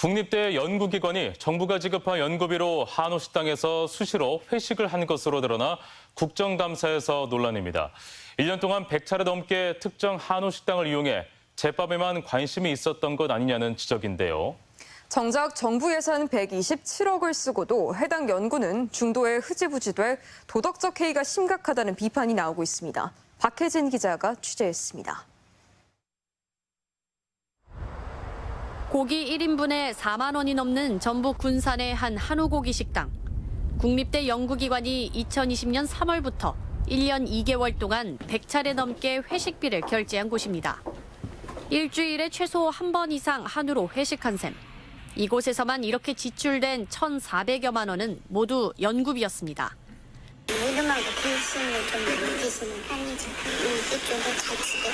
국립대 연구기관이 정부가 지급한 연구비로 한우 식당에서 수시로 회식을 한 것으로 드러나 국정감사에서 논란입니다. 1년 동안 100차례 넘게 특정 한우 식당을 이용해 제밥에만 관심이 있었던 것 아니냐는 지적인데요. 정작 정부 예산 127억을 쓰고도 해당 연구는 중도에 흐지부지돼 도덕적 해이가 심각하다는 비판이 나오고 있습니다. 박혜진 기자가 취재했습니다. 고기 1인분에 4만 원이 넘는 전북 군산의 한 한우고기 식당. 국립대 연구기관이 2020년 3월부터 1년 2개월 동안 100차례 넘게 회식비를 결제한 곳입니다. 일주일에 최소 한 번 이상 한우로 회식한 셈. 이곳에서만 이렇게 지출된 1,400여만 원은 모두 연구비였습니다. 모두만 관심을 좀 느끼시는 편이죠. 이쪽에 잘 치고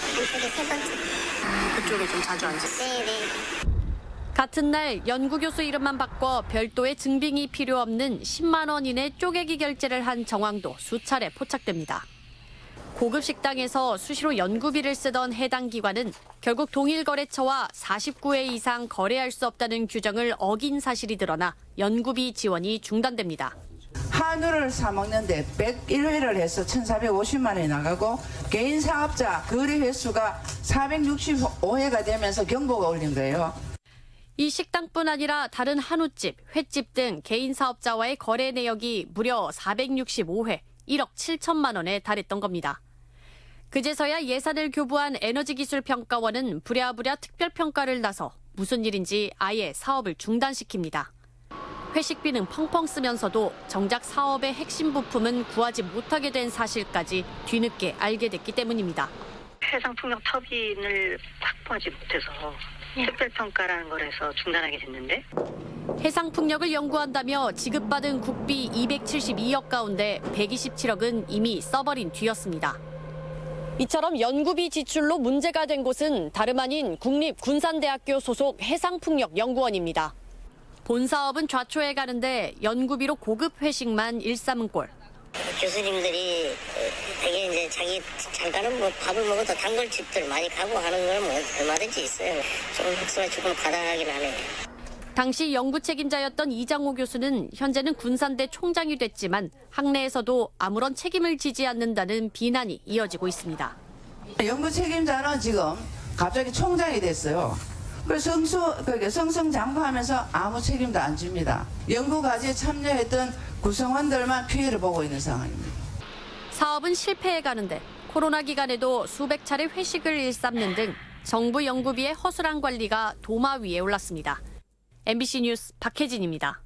한쪽에 세 번째. 그쪽에 좀 자주 앉으세요? 네네. 같은 날 연구교수 이름만 바꿔 별도의 증빙이 필요 없는 10만 원 이내 쪼개기 결제를 한 정황도 수차례 포착됩니다. 고급 식당에서 수시로 연구비를 쓰던 해당 기관은 결국 동일거래처와 49회 이상 거래할 수 없다는 규정을 어긴 사실이 드러나 연구비 지원이 중단됩니다. 한우를 사 먹는데 101회를 해서 1,450만 원이 나가고 개인 사업자 거래 횟수가 465회가 되면서 경보가 울린 거예요. 이 식당뿐 아니라 다른 한우집, 횟집 등 개인 사업자와의 거래 내역이 무려 465회, 1억 7천만 원에 달했던 겁니다. 그제서야 예산을 교부한 에너지기술평가원은 부랴부랴 특별평가를 나서 무슨 일인지 아예 사업을 중단시킵니다. 회식비는 펑펑 쓰면서도 정작 사업의 핵심 부품은 구하지 못하게 된 사실까지 뒤늦게 알게 됐기 때문입니다. 해상풍력 터빈을 확보하지 못해서 특별평가라는 걸 해서 중단하게 됐는데. 해상풍력을 연구한다며 지급받은 국비 272억 가운데 127억은 이미 써버린 뒤였습니다. 이처럼 연구비 지출로 문제가 된 곳은 다름 아닌 국립군산대학교 소속 해상풍력연구원입니다. 본 사업은 좌초해 가는데 연구비로 고급 회식만 일삼은 꼴. 교수님들이 되게 이제 자기 잠깐은 뭐 밥을 먹어도 단골집들 많이 가고 하는 건 뭐 얼마든지 있어요. 좀 흑수가 조금 과다하긴 하네. 당시 연구 책임자였던 이장호 교수는 현재는 군산대 총장이 됐지만 학내에서도 아무런 책임을 지지 않는다는 비난이 이어지고 있습니다. 연구 책임자는 지금 갑자기 총장이 됐어요. 그래서 승승장구하면서 아무 책임도 안 집니다. 연구 과제에 참여했던 구성원들만 피해를 보고 있는 상황입니다. 사업은 실패해 가는데 코로나 기간에도 수백 차례 회식을 일삼는 등 정부 연구비의 허술한 관리가 도마 위에 올랐습니다. MBC 뉴스 박혜진입니다.